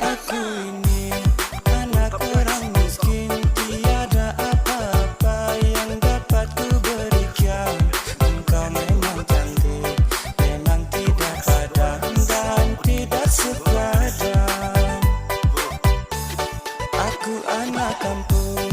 Aku ini anak orang miskin, tiada apa-apa yang dapat ku berikan. Engkau memang cantik, memang tidak padan dan tidak sepadan. Aku anak kampung,